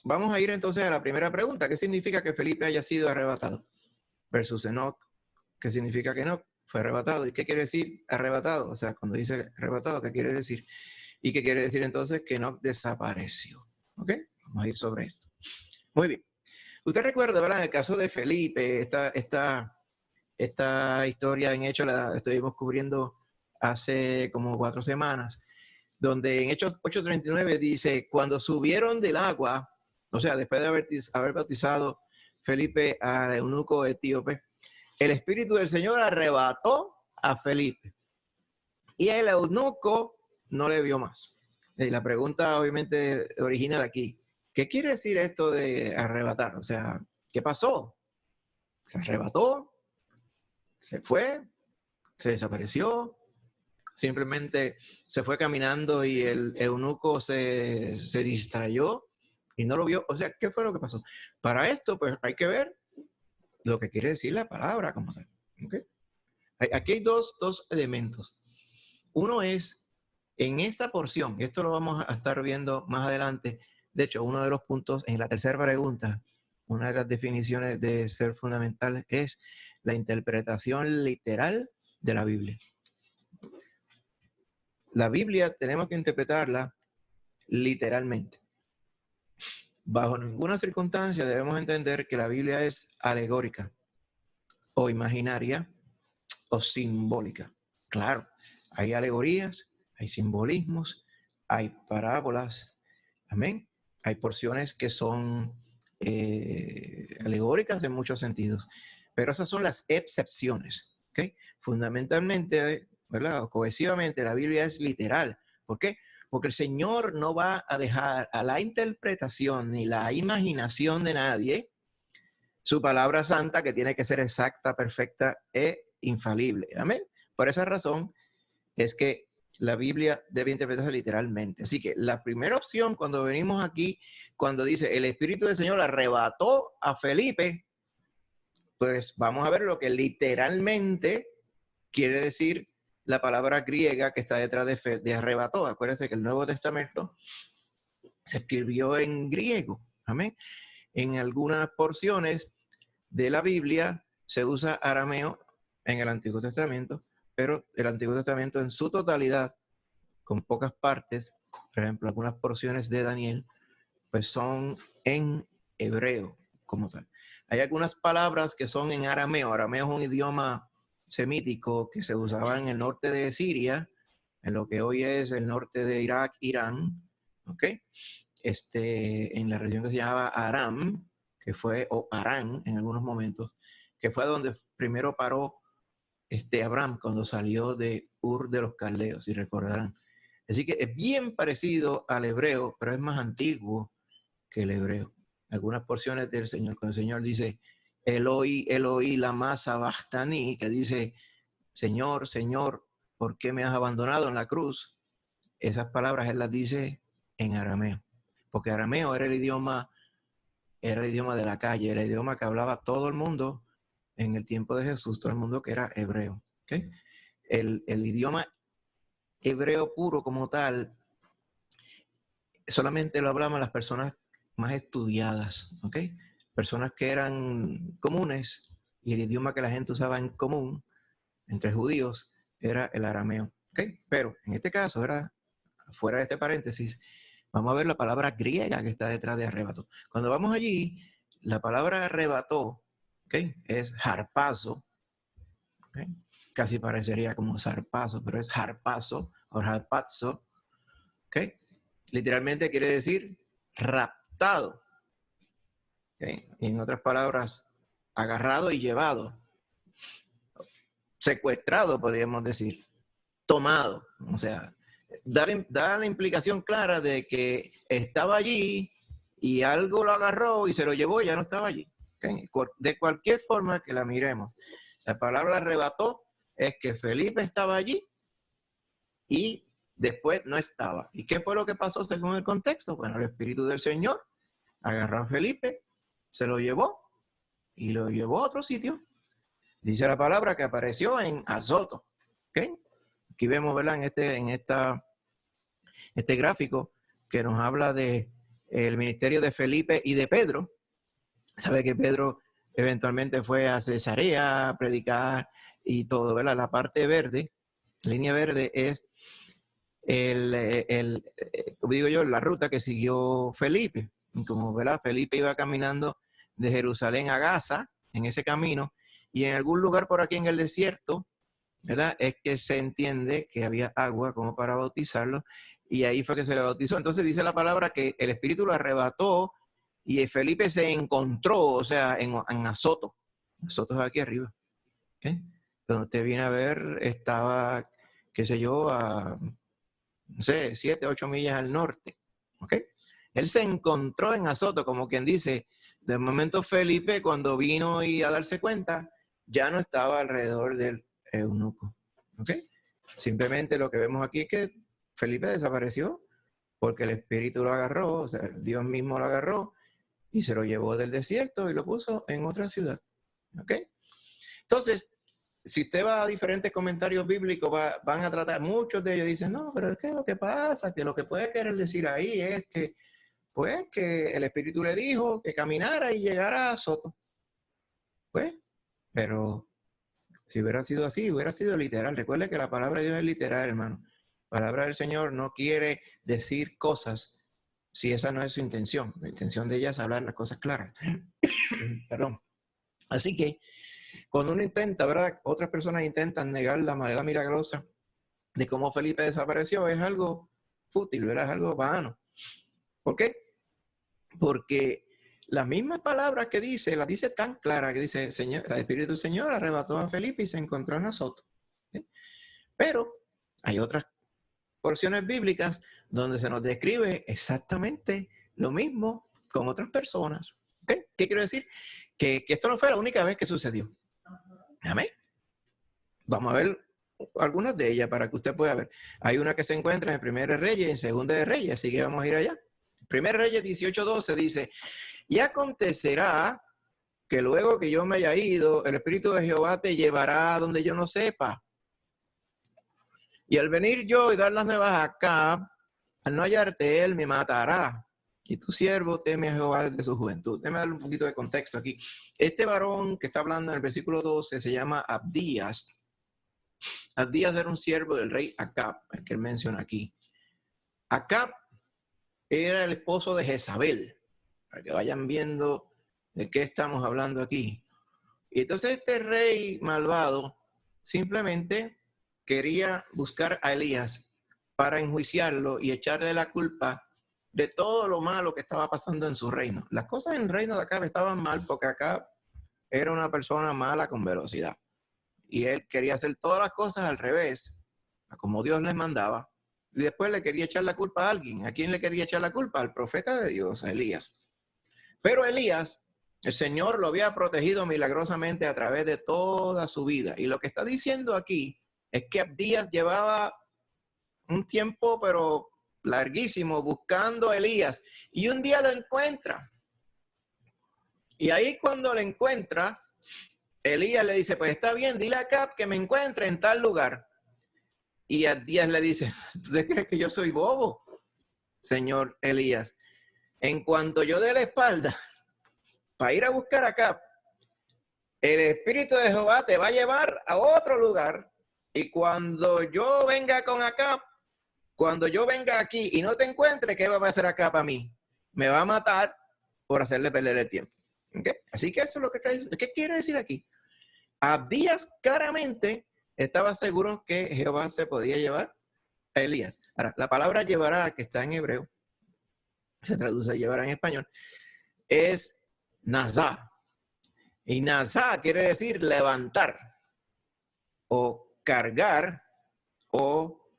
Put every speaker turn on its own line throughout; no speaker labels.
vamos a ir entonces a la primera pregunta. ¿Qué significa que Felipe haya sido arrebatado? Versus Enoc, ¿qué significa que Enoc fue arrebatado? ¿Y qué quiere decir arrebatado? O sea, cuando dice arrebatado, ¿qué quiere decir? ¿Y qué quiere decir entonces que Enoc desapareció? ¿Ok? Vamos a ir sobre esto. Muy bien. Usted recuerda, ¿verdad? En el caso de Felipe, esta historia en Hechos la estuvimos cubriendo hace como 4 semanas, donde en Hechos 8:39 dice, cuando subieron del agua, o sea, después de haber bautizado Felipe al eunuco etíope, el Espíritu del Señor arrebató a Felipe. Y el eunuco no le vio más. Y la pregunta obviamente original aquí, ¿qué quiere decir esto de arrebatar? O sea, ¿qué pasó? ¿Se arrebató? ¿Se fue? ¿Se desapareció? Simplemente se fue caminando y el eunuco se distrayó y no lo vio. O sea, ¿qué fue lo que pasó? Para esto, pues hay que ver lo que quiere decir la palabra como tal. ¿Okay? Aquí hay dos elementos. Uno es, en esta porción, y esto lo vamos a estar viendo más adelante, de hecho, uno de los puntos en la tercera pregunta, una de las definiciones de ser fundamental es la interpretación literal de la Biblia. La Biblia tenemos que interpretarla literalmente. Bajo ninguna circunstancia debemos entender que la Biblia es alegórica o imaginaria o simbólica. Claro, hay alegorías, hay simbolismos, hay parábolas, amén. Hay porciones que son alegóricas en muchos sentidos, pero esas son las excepciones, ¿ok? Fundamentalmente, ¿verdad? O cohesivamente, la Biblia es literal. ¿Por qué? Porque el Señor no va a dejar a la interpretación ni la imaginación de nadie su palabra santa, que tiene que ser exacta, perfecta e infalible. Amén. Por esa razón es que la Biblia debe interpretarse literalmente. Así que la primera opción cuando venimos aquí, cuando dice el Espíritu del Señor arrebató a Felipe, pues vamos a ver lo que literalmente quiere decir la palabra griega que está detrás de arrebató. Acuérdense que el Nuevo Testamento se escribió en griego. Amén. En algunas porciones de la Biblia se usa arameo en el Antiguo Testamento, pero el Antiguo Testamento en su totalidad, con pocas partes, por ejemplo, algunas porciones de Daniel, pues son en hebreo como tal. Hay algunas palabras que son en arameo. Arameo es un idioma semítico que se usaba en el norte de Siria, en lo que hoy es el norte de Irak, Irán, ¿ok? En la región que se llamaba Aram, que fue, o Arán en algunos momentos, que fue donde primero paró Abraham cuando salió de Ur de los Caldeos, si recordarán. Así que es bien parecido al hebreo, pero es más antiguo que el hebreo. Algunas porciones del Señor, cuando el Señor dice, Eloi, Eloi, lama sabachthani, que dice, Señor, Señor, ¿por qué me has abandonado en la cruz? Esas palabras Él las dice en arameo, porque arameo era el idioma de la calle, era el idioma que hablaba todo el mundo en el tiempo de Jesús, todo el mundo que era hebreo. ¿Okay? El idioma hebreo puro como tal, solamente lo hablaban las personas más estudiadas, ¿ok? Personas que eran comunes, y el idioma que la gente usaba en común entre judíos era el arameo, ¿ok? Pero en este caso, era fuera de este paréntesis, vamos a ver la palabra griega que está detrás de arrebató. Cuando vamos allí, la palabra arrebató, ¿okay? Es harpazo, ¿okay? Casi parecería como zarpazo, pero es harpazo o harpazo, ¿okay? Literalmente quiere decir raptado, ¿okay? Y en otras palabras, agarrado y llevado, secuestrado, podríamos decir, tomado, o sea, da la implicación clara de que estaba allí y algo lo agarró y se lo llevó y ya no estaba allí. ¿Okay? De cualquier forma que la miremos, la palabra arrebató es que Felipe estaba allí y después no estaba. ¿Y qué fue lo que pasó según el contexto? Bueno, el Espíritu del Señor agarró a Felipe, se lo llevó y lo llevó a otro sitio. Dice la palabra que apareció en Azoto. ¿Okay? Aquí vemos, ¿verdad? Este gráfico que nos habla de el ministerio de Felipe y de Pedro. Sabe que Pedro eventualmente fue a Cesarea a predicar y todo, ¿verdad? La parte verde, línea verde, es como digo yo, la ruta que siguió Felipe. Como, ¿verdad? Felipe iba caminando de Jerusalén a Gaza en ese camino, y en algún lugar por aquí en el desierto, ¿verdad? Es que se entiende que había agua como para bautizarlo, y ahí fue que se le bautizó. Entonces dice la palabra que el Espíritu lo arrebató y Felipe se encontró, o sea, en Azoto. Azoto es aquí arriba. ¿Okay? Cuando usted viene a ver, estaba, qué sé yo, a, no sé, 7, 8 millas al norte. ¿Ok? Él se encontró en Azoto, como quien dice, de momento Felipe, cuando vino y a darse cuenta, ya no estaba alrededor del eunuco. ¿Ok? Simplemente lo que vemos aquí es que Felipe desapareció porque el Espíritu lo agarró, o sea, Dios mismo lo agarró y se lo llevó del desierto y lo puso en otra ciudad. ¿Ok? Entonces, si usted va a diferentes comentarios bíblicos, van a tratar, muchos de ellos dicen, no, pero es que lo que pasa, que lo que puede querer decir ahí es que, pues, que el Espíritu le dijo que caminara y llegara a Soto. Pues, pero si hubiera sido así, hubiera sido literal. Recuerde que la palabra de Dios es literal, hermano. La palabra del Señor no quiere decir cosas si esa no es su intención. La intención de ella es hablar las cosas claras. Perdón. Así que, cuando uno intenta, ¿verdad? Otras personas intentan negar la manera milagrosa de cómo Felipe desapareció, es algo fútil, ¿verdad? Es algo vano. ¿Por qué? Porque las mismas palabras que dice, las dice tan claras, que dice, Señor, el Espíritu del Señor arrebató a Felipe y se encontró en Azoto. ¿Sí? Pero hay otras porciones bíblicas donde se nos describe exactamente lo mismo con otras personas. ¿Okay? ¿Qué quiero decir? Que esto no fue la única vez que sucedió. Amén. Vamos a ver algunas de ellas para que usted pueda ver. Hay una que se encuentra en Primera de Reyes y en Segunda de Reyes, así que vamos a ir allá. Primera Reyes 18:12 dice, y acontecerá que luego que yo me haya ido, el Espíritu de Jehová te llevará a donde yo no sepa. Y al venir yo y dar las nuevas a Acab, al no hallarte él me matará. Y tu siervo teme a Jehová desde su juventud. Déjame darle un poquito de contexto aquí. Este varón que está hablando en el versículo 12 se llama Abdías. Abdías era un siervo del rey Acab, el que él menciona aquí. Acab era el esposo de Jezabel, para que vayan viendo de qué estamos hablando aquí. Y entonces este rey malvado simplemente quería buscar a Elías para enjuiciarlo y echarle la culpa de todo lo malo que estaba pasando en su reino. Las cosas en el reino de Acab estaban mal porque Acab era una persona mala con velocidad. Y él quería hacer todas las cosas al revés, como Dios les mandaba, y después le quería echar la culpa a alguien. ¿A quién le quería echar la culpa? Al profeta de Dios, a Elías. Pero Elías, el Señor lo había protegido milagrosamente a través de toda su vida. Y lo que está diciendo aquí es que Abdías llevaba un tiempo, pero larguísimo, buscando a Elías. Y un día lo encuentra. Y ahí cuando lo encuentra, Elías le dice, pues está bien, dile a Acab que me encuentre en tal lugar. Y Abdías le dice, ¿tú te crees que yo soy bobo, señor Elías? En cuanto yo dé la espalda para ir a buscar a Acab, el Espíritu de Jehová te va a llevar a otro lugar. Y cuando yo venga con Acab, cuando yo venga aquí y no te encuentre, ¿qué va a hacer Acab para mí? Me va a matar por hacerle perder el tiempo. ¿Okay? Así que eso es lo que ¿qué quiere decir aquí? Abdías claramente estaba seguro que Jehová se podía llevar a Elías. Ahora, la palabra llevará, que está en hebreo, se traduce llevará en español, es nazá. Y nazá quiere decir levantar, o cargar, o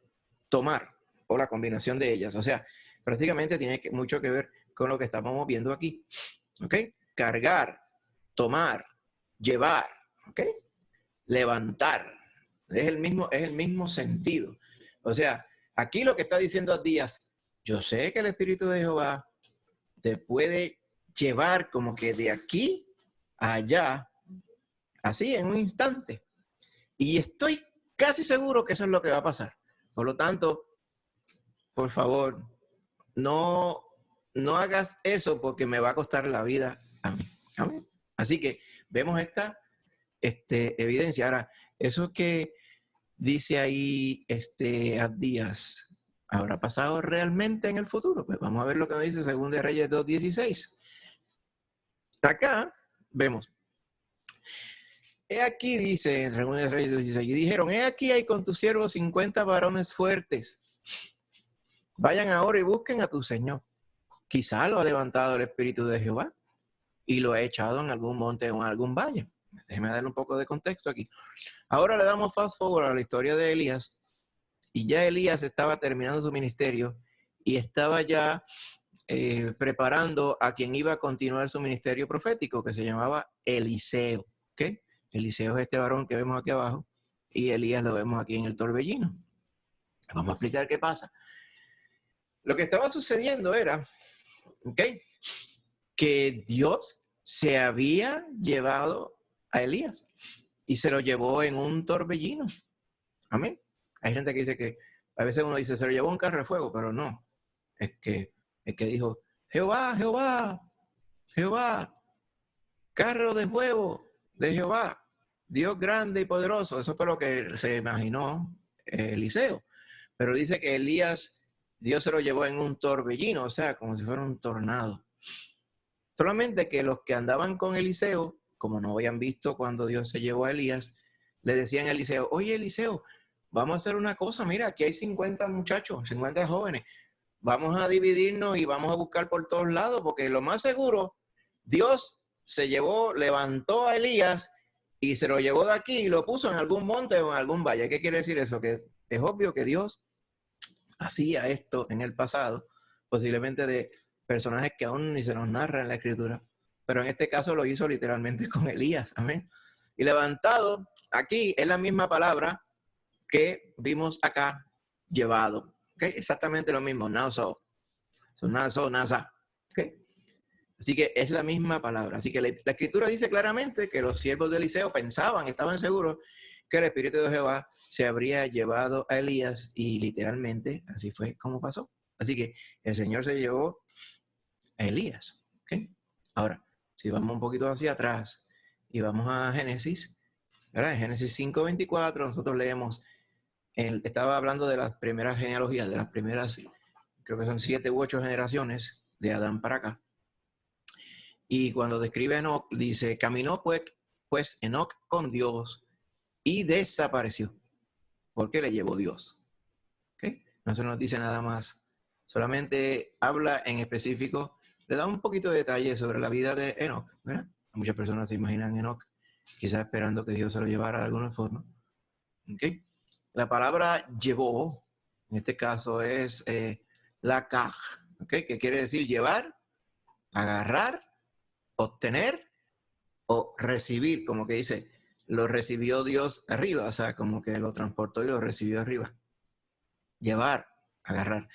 tomar, o la combinación de ellas. O sea, prácticamente tiene mucho que ver con lo que estamos viendo aquí. ¿Ok? Cargar, tomar, llevar, ¿ok? Levantar. Es el mismo sentido. O sea, aquí lo que está diciendo Abdías, yo sé que el Espíritu de Jehová te puede llevar como que de aquí a allá, así en un instante. Y estoy casi seguro que eso es lo que va a pasar. Por lo tanto, por favor, no no hagas eso porque me va a costar la vida a mí. Amén. Así que vemos esta evidencia. Ahora, eso que dice ahí Abdías, ¿habrá pasado realmente en el futuro? Pues vamos a ver lo que nos dice 2 de Reyes 2:16. Acá vemos. He aquí, dice en 2 de Reyes 2:16, y dijeron, he aquí hay con tus siervos 50 varones fuertes. Vayan ahora y busquen a tu Señor. Quizá lo ha levantado el Espíritu de Jehová y lo ha echado en algún monte o en algún valle. Déjeme darle un poco de contexto aquí. Ahora le damos fast forward a la historia de Elías, y ya Elías estaba terminando su ministerio y estaba ya preparando a quien iba a continuar su ministerio profético, que se llamaba Eliseo. ¿Okay? Eliseo es este varón que vemos aquí abajo, y Elías lo vemos aquí en el torbellino. Vamos a explicar qué pasa. Lo que estaba sucediendo era, ¿okay?, que Dios se había llevado a Elías y se lo llevó en un torbellino. Amén. Hay gente que dice que, a veces uno dice, se lo llevó un carro de fuego, pero no. Es que dijo, Jehová, Jehová, Jehová, carro de fuego de Jehová, Dios grande y poderoso. Eso fue lo que se imaginó Eliseo. Pero dice que Elías, Dios se lo llevó en un torbellino, o sea, como si fuera un tornado. Solamente que los que andaban con Eliseo, como no habían visto cuando Dios se llevó a Elías, le decían a Eliseo, oye Eliseo, vamos a hacer una cosa, mira, aquí hay 50 muchachos, 50 jóvenes, vamos a dividirnos y vamos a buscar por todos lados, porque lo más seguro, Dios se llevó, levantó a Elías y se lo llevó de aquí y lo puso en algún monte o en algún valle. ¿Qué quiere decir eso? Que es obvio que Dios hacía esto en el pasado, posiblemente de personajes que aún ni se nos narra en la Escritura, pero en este caso lo hizo literalmente con Elías, amén. Y levantado, aquí es la misma palabra que vimos acá, llevado, ¿okay? Exactamente lo mismo, naso, nasa, ¿okay? Así que es la misma palabra. Así que la Escritura dice claramente que los siervos de Eliseo pensaban, estaban seguros que el Espíritu de Jehová se habría llevado a Elías, y literalmente así fue como pasó. Así que el Señor se llevó a Elías. ¿Okay? Ahora, si vamos un poquito hacia atrás y vamos a Génesis, ¿verdad? En Génesis 5:24 nosotros leemos, estaba hablando de las primeras genealogías, de las primeras, creo que son 7 u 8 generaciones de Adán para acá. Y cuando describe a Enoc, dice, caminó pues Enoc con Dios y desapareció, porque le llevó Dios. ¿Okay? No se nos dice nada más, solamente habla en específico, le da un poquito de detalle sobre la vida de Enoc, ¿verdad? Muchas personas se imaginan Enoc quizás esperando que Dios se lo llevara de alguna forma. ¿Okay? La palabra llevó, en este caso es la kaj, ¿okay?, que quiere decir llevar, agarrar, obtener o recibir, como que dice, lo recibió Dios arriba, o sea, como que lo transportó y lo recibió arriba. Llevar, agarrar.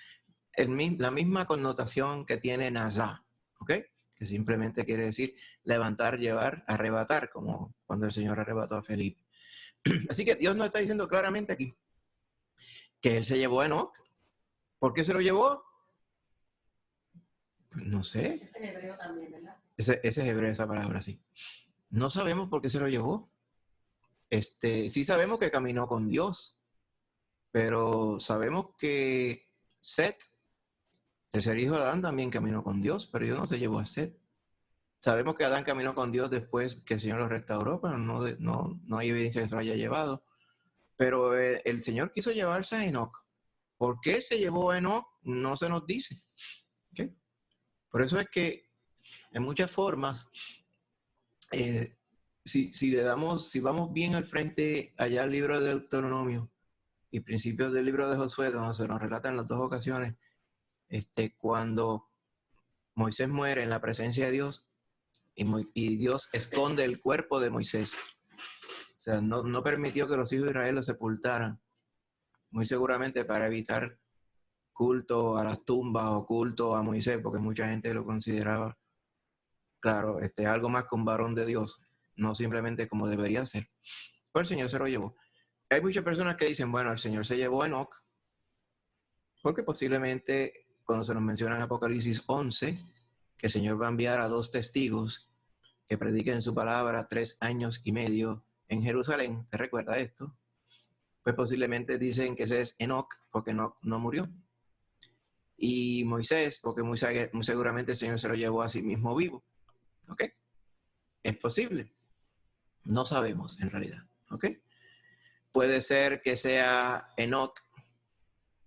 La misma connotación que tiene nazá, ¿ok? Que simplemente quiere decir levantar, llevar, arrebatar, como cuando el Señor arrebató a Felipe. Así que Dios nos está diciendo claramente aquí que Él se llevó a Enoc. ¿Por qué se lo llevó? Pues no sé. En hebreo también, ¿verdad? Ese es hebreo, esa palabra, sí. No sabemos por qué se lo llevó. Sí sabemos que caminó con Dios, pero sabemos que Set, tercer hijo de Adán, también caminó con Dios, pero Dios no se llevó a Set. Sabemos que Adán caminó con Dios después que el Señor lo restauró, pero no hay evidencia que se lo haya llevado. Pero el Señor quiso llevarse a Enoc. ¿Por qué se llevó a Enoc? No se nos dice. ¿Okay? Por eso es que en muchas formas, si vamos bien al frente allá al libro de Deuteronomio y principios del libro de Josué, donde se nos relatan las dos ocasiones, cuando Moisés muere en la presencia de Dios y Dios esconde el cuerpo de Moisés. O sea, no permitió que los hijos de Israel lo sepultaran, muy seguramente para evitar culto a las tumbas o culto a Moisés, porque mucha gente lo consideraba, claro, algo más que un varón de Dios, no simplemente como debería ser. Pues el Señor se lo llevó. Hay muchas personas que dicen, bueno, el Señor se llevó a Enoc porque posiblemente cuando se nos menciona en Apocalipsis 11, que el Señor va a enviar a 2 testigos que prediquen su palabra 3 años y medio en Jerusalén, ¿te recuerda esto? Pues posiblemente dicen que ese es Enoc, porque Enoc no murió. Y Moisés, porque muy seguramente el Señor se lo llevó a sí mismo vivo. ¿Ok? Es posible. No sabemos en realidad. ¿Ok? Puede ser que sea Enoc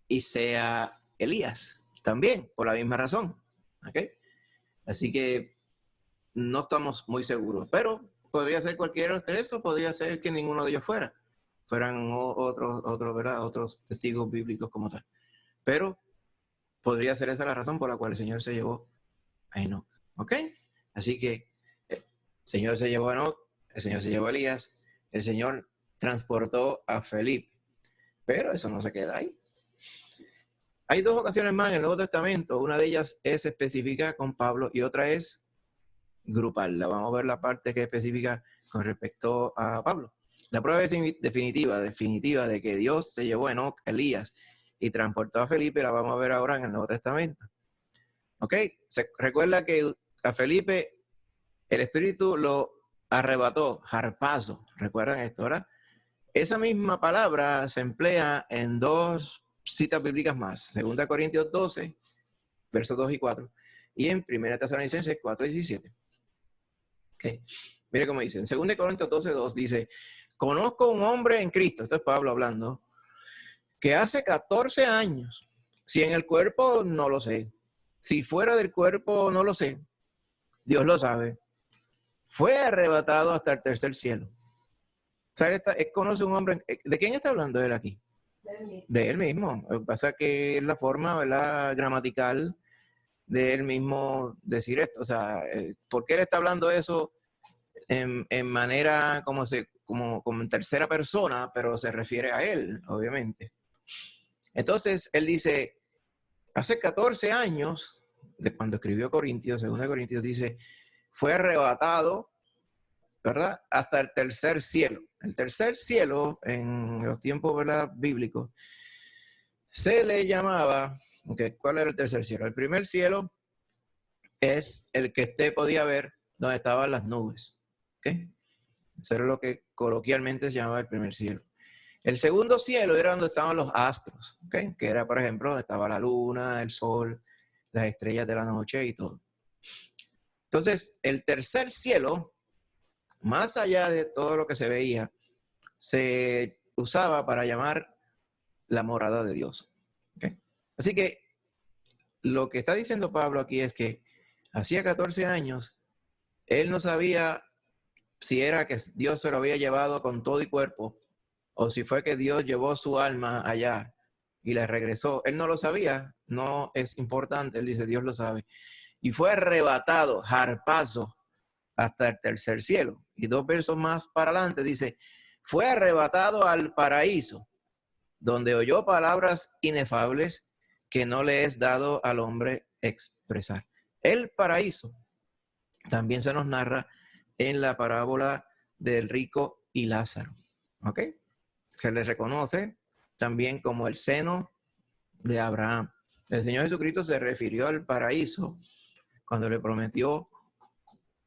y sea Elías también, por la misma razón. ¿Ok? Así que no estamos muy seguros, pero podría ser cualquiera de esos, podría ser que ninguno de ellos fueran otros testigos bíblicos como tal. Pero podría ser esa la razón por la cual el Señor se llevó a Enoc. ¿Ok? Así que el Señor se llevó a Enoc, el Señor se llevó a Elías, el Señor transportó a Felipe. Pero eso no se queda ahí. Hay 2 ocasiones más en el Nuevo Testamento. Una de ellas es específica con Pablo y otra es grupal. Vamos a ver la parte que es específica con respecto a Pablo. La prueba es definitiva de que Dios se llevó a Enoc, Elías y transportó a Felipe, la vamos a ver ahora en el Nuevo Testamento. ¿Ok? Se recuerda que a Felipe el Espíritu lo arrebató, harpazo. ¿Recuerdan esto, verdad? Esa misma palabra se emplea en 2 citas bíblicas más. 2 Corintios 12, versos 2 y 4. Y en 1 Tesalonicenses 4 y 17. Okay. Mire cómo dice, en 2 Corintios 12, 2 dice, conozco un hombre en Cristo, esto es Pablo hablando, que hace 14 años, si en el cuerpo no lo sé, si fuera del cuerpo no lo sé, Dios lo sabe, fue arrebatado hasta el tercer cielo. O sea, él conoce un hombre, ¿de quién está hablando él aquí? De él mismo. Lo que pasa es que es la forma, ¿verdad?, gramatical de él mismo decir esto. O sea, ¿por qué él está hablando eso en manera como en tercera persona, pero se refiere a él, obviamente? Entonces, él dice, hace 14 años, de cuando escribió Corintios, 2 Corintios, dice, fue arrebatado, ¿verdad?, hasta el tercer cielo. El tercer cielo, en los tiempos, ¿verdad?, bíblicos, se le llamaba, okay, ¿cuál era el tercer cielo? El primer cielo es el que usted podía ver donde estaban las nubes. ¿Okay? Eso era lo que coloquialmente se llamaba el primer cielo. El segundo cielo era donde estaban los astros, ¿okay? Que era, por ejemplo, donde estaba la luna, el sol, las estrellas de la noche y todo. Entonces, el tercer cielo, más allá de todo lo que se veía, se usaba para llamar la morada de Dios. ¿Okay? Así que lo que está diciendo Pablo aquí es que hacía 14 años, él no sabía si era que Dios se lo había llevado con todo y cuerpo, o si fue que Dios llevó su alma allá y le regresó. Él no lo sabía, no es importante, él dice, Dios lo sabe. Y fue arrebatado, harpazo, hasta el tercer cielo. Y 2 versos más para adelante dice, fue arrebatado al paraíso, donde oyó palabras inefables que no le es dado al hombre expresar. El paraíso también se nos narra en la parábola del rico y Lázaro. ¿Ok? Se le reconoce también como el seno de Abraham. El Señor Jesucristo se refirió al paraíso cuando le prometió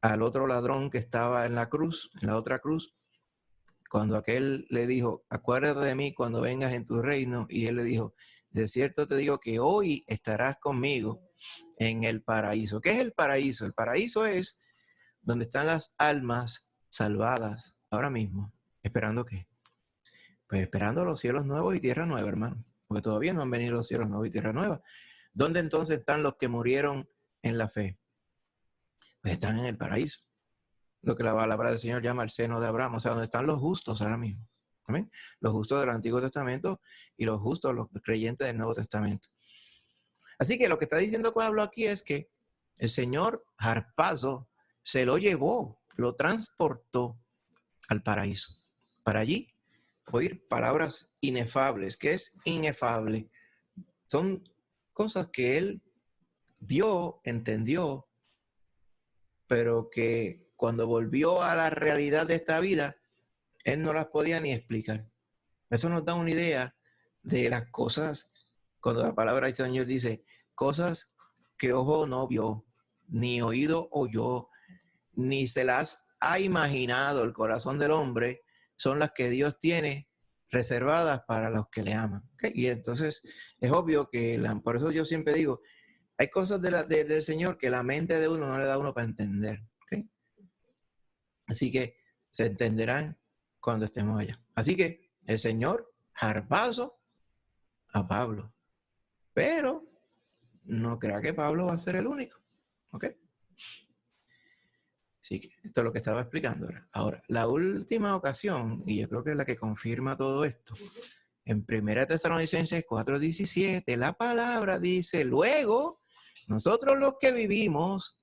al otro ladrón que estaba en la cruz, en la otra cruz, cuando aquel le dijo, acuérdate de mí cuando vengas en tu reino, y él le dijo, de cierto te digo que hoy estarás conmigo en el paraíso. ¿Qué es el paraíso? El paraíso es donde están las almas salvadas ahora mismo. ¿Esperando qué? Pues esperando los cielos nuevos y tierra nueva, hermano. Porque todavía no han venido los cielos nuevos y tierra nueva. ¿Dónde entonces están los que murieron en la fe? Pues están en el paraíso. Lo que la palabra del Señor llama el seno de Abraham. O sea, donde están los justos ahora mismo. ¿Amén? Los justos del Antiguo Testamento y los justos, los creyentes del Nuevo Testamento. Así que lo que está diciendo Pablo aquí es que el Señor harpazo se lo llevó, lo transportó al paraíso. Para allí oír palabras inefables. ¿Qué es inefable? Son cosas que él vio, entendió, pero que cuando volvió a la realidad de esta vida, él no las podía ni explicar. Eso nos da una idea de las cosas, cuando la palabra del Señor dice, cosas que ojo no vio, ni oído oyó, ni se las ha imaginado el corazón del hombre, son las que Dios tiene reservadas para los que le aman. ¿Okay? Y entonces es obvio que, por eso yo siempre digo, hay cosas del Señor que la mente de uno no le da a uno para entender. ¿Okay? Así que se entenderán cuando estemos allá. Así que el Señor, harpazo a Pablo. Pero no crea que Pablo va a ser el único. ¿Ok? Así que esto es lo que estaba explicando ahora. Ahora, la última ocasión, y yo creo que es la que confirma todo esto, en 1 Tesalonicenses 4:17, la palabra dice, luego, nosotros los que vivimos,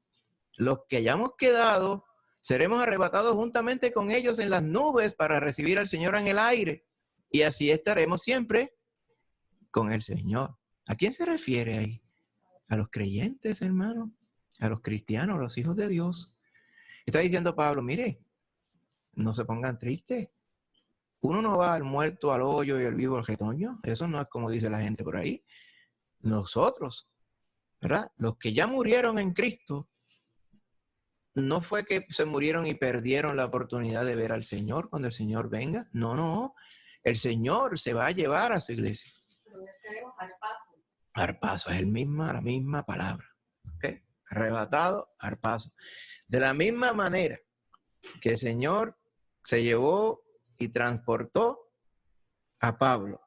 los que hayamos quedado, seremos arrebatados juntamente con ellos en las nubes para recibir al Señor en el aire. Y así estaremos siempre con el Señor. ¿A quién se refiere ahí? A los creyentes, hermano. A los cristianos, a los hijos de Dios. Está diciendo Pablo, mire, no se pongan tristes. Uno no va al muerto al hoyo y al vivo al retoño. Eso no es como dice la gente por ahí. Nosotros, ¿verdad? Los que ya murieron en Cristo, no fue que se murieron y perdieron la oportunidad de ver al Señor cuando el Señor venga. No, no. El Señor se va a llevar a su iglesia. Arpazo, es la misma palabra. ¿Okay? Arrebatado, arpazo. De la misma manera que el Señor se llevó y transportó a Pablo.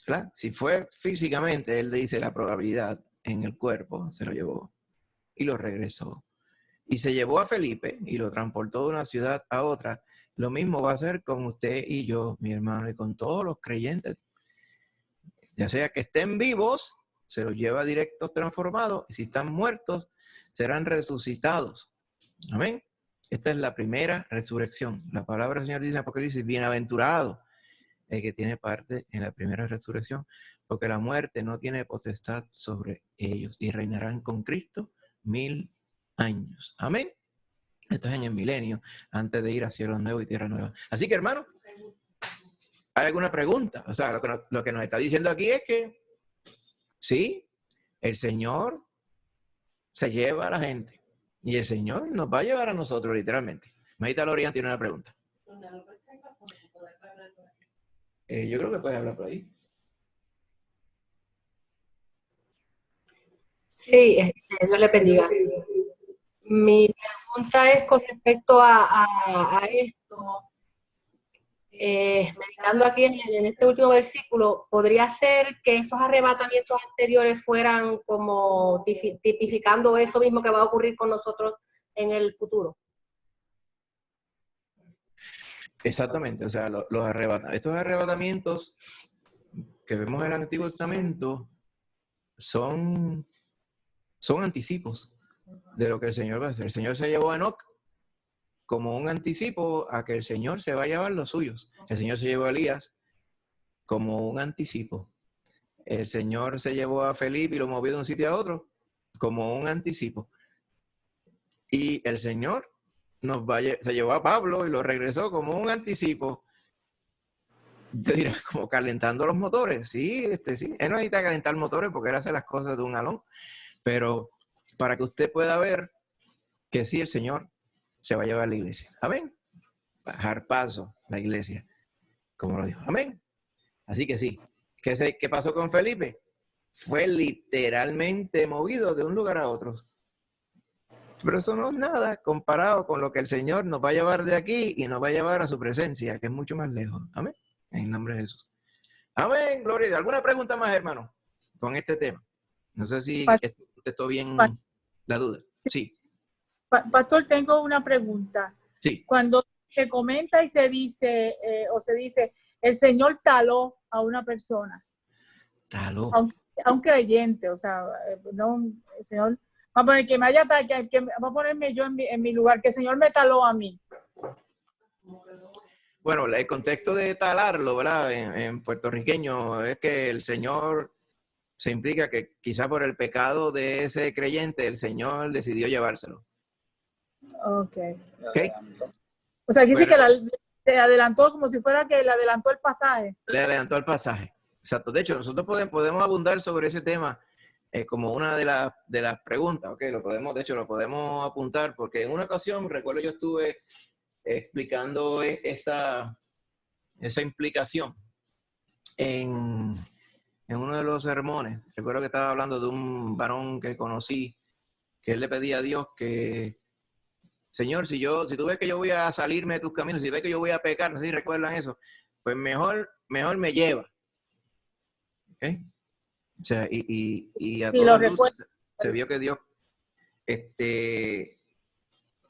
¿Verdad? Si fue físicamente, él dice la probabilidad en el cuerpo, se lo llevó y lo regresó. Y se llevó a Felipe y lo transportó de una ciudad a otra. Lo mismo va a hacer con usted y yo, mi hermano, y con todos los creyentes. Ya sea que estén vivos, se los lleva directos transformados, y si están muertos, serán resucitados. Amén. Esta es la primera resurrección. La palabra del Señor dice en Apocalipsis, bienaventurado el que tiene parte en la primera resurrección, porque la muerte no tiene potestad sobre ellos, y reinarán con Cristo 1000 años. Amén. Esto es en el milenio, antes de ir a cielo nuevo y tierra nueva. Así que, hermano, ¿hay alguna pregunta? O sea, lo que nos está diciendo aquí es que, sí, el Señor se lleva a la gente. Y el Señor nos va a llevar a nosotros, literalmente. Maita Lorian tiene una pregunta. Yo creo que puedes hablar por ahí.
Sí, Dios le bendiga. Mi pregunta es con respecto a esto. Meditando aquí en este último versículo, ¿podría ser que esos arrebatamientos anteriores fueran como tipificando eso mismo que va a ocurrir con nosotros en el futuro?
Exactamente, o sea, estos arrebatamientos que vemos en el Antiguo Testamento son anticipos de lo que el Señor va a hacer. El Señor se llevó a Enoc como un anticipo a que el Señor se va a llevar los suyos. El Señor se llevó a Elías como un anticipo. El Señor se llevó a Felipe y lo movió de un sitio a otro como un anticipo. Y el Señor se llevó a Pablo y lo regresó como un anticipo. Te dirás, como calentando los motores. Sí, sí. Él no necesita calentar motores porque él hace las cosas de un alón. Pero para que usted pueda ver que sí, el Señor se va a llevar a la iglesia. Amén. Bajar paso la iglesia, como lo dijo. Amén. Así que sí. ¿Qué pasó con Felipe? Fue literalmente movido de un lugar a otro. Pero eso no es nada comparado con lo que el Señor nos va a llevar de aquí y nos va a llevar a su presencia, que es mucho más lejos. Amén. En el nombre de Jesús. Amén. Gloria a Dios. ¿Alguna pregunta más, hermano, con este tema? No sé si contestó bien la duda. Sí.
Pastor, tengo una pregunta.
Sí.
Cuando se comenta y se dice, el Señor taló a una persona.
Taló.
A un creyente, o sea, no, el Señor, va a poner que me haya talado, va a ponerme yo en mi lugar, que el Señor me taló a mí.
Bueno, el contexto de talarlo, ¿verdad? En puertorriqueño es que el Señor se implica que quizá por el pecado de ese creyente el Señor decidió llevárselo.
Okay.
¿Okay?
O sea, aquí sí que se adelantó como si fuera que le adelantó el pasaje.
Le adelantó el pasaje. Exacto. De hecho, nosotros podemos abundar sobre ese tema como una de las preguntas, ¿ok? De hecho, lo podemos apuntar, porque en una ocasión, recuerdo yo estuve explicando esa implicación en uno de los sermones. Recuerdo que estaba hablando de un varón que conocí, que él le pedía a Dios que, Señor, si tú ves que yo voy a salirme de tus caminos, si ves que yo voy a pecar, no sé si recuerdan eso, pues mejor me lleva. ¿Ok? O sea, y a
Sí, lo
todas luces
recuerdo.
se vio que Dios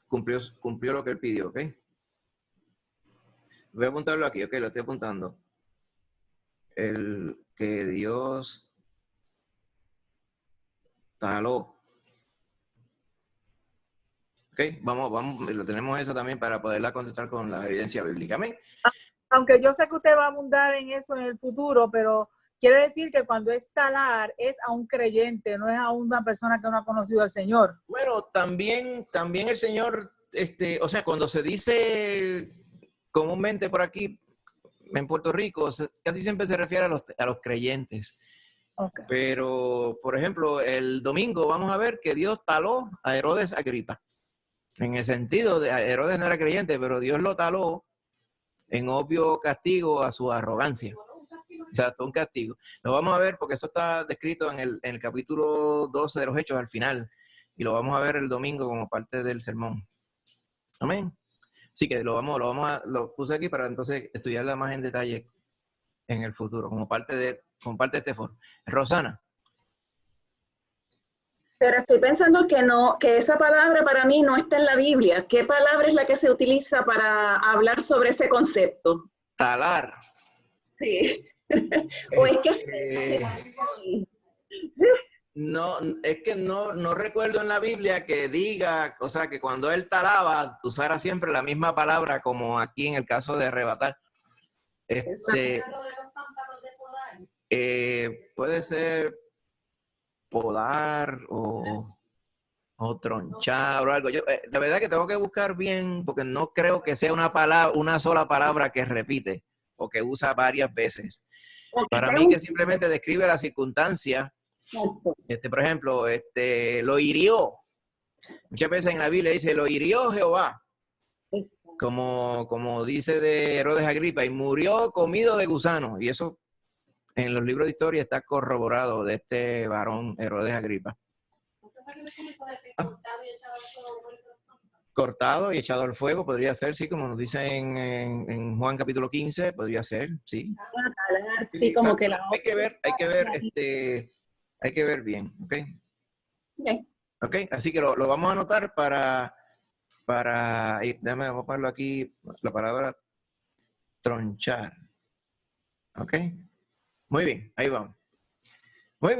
cumplió lo que él pidió, ¿ok? Voy a apuntarlo aquí, ok, lo estoy apuntando. El que Dios taló. Ok, vamos, lo tenemos eso también para poderla contestar con la evidencia bíblica. Amén.
Aunque yo sé que usted va a abundar en eso en el futuro, pero quiere decir que cuando es talar es a un creyente, no es a una persona que no ha conocido al Señor.
Bueno, también el Señor, o sea, cuando se dice comúnmente por aquí en Puerto Rico, casi siempre se refiere a los creyentes.
Okay.
Pero, por ejemplo, el domingo vamos a ver que Dios taló a Herodes Agripa. En el sentido de Herodes no era creyente, pero Dios lo taló en obvio castigo a su arrogancia. O sea, un castigo. Lo vamos a ver porque eso está descrito en el capítulo 12 de los Hechos al final. Y lo vamos a ver el domingo como parte del sermón. Amén. Así que lo puse aquí para entonces estudiarla más en detalle en el futuro, como parte de este foro. Rosana.
Pero estoy pensando que no, que esa palabra para mí no está en la Biblia. ¿Qué palabra es la que se utiliza para hablar sobre ese concepto?
Talar.
Sí. O es que
no, es que no recuerdo en la Biblia que diga, o sea, que cuando él talaba usara siempre la misma palabra como aquí en el caso de arrebatar. Puede ser podar o tronchar o algo. Yo, la verdad que tengo que buscar bien porque no creo que sea una sola palabra que repite o que usa varias veces. Para mí que simplemente describe la circunstancia. Por ejemplo, lo hirió. Muchas veces en la Biblia dice, lo hirió Jehová. Como dice de Herodes Agripa, y murió comido de gusanos. Y eso en los libros de historia está corroborado de este varón Herodes Agripa. Cortado y echado al fuego, podría ser, sí, como nos dice en Juan capítulo 15, podría ser, sí.
Sí, como que
hay que ver bien, ¿ok? Ok, así que lo vamos a anotar vamos a ponerlo aquí, la palabra tronchar. ¿Ok? Muy bien, ahí vamos.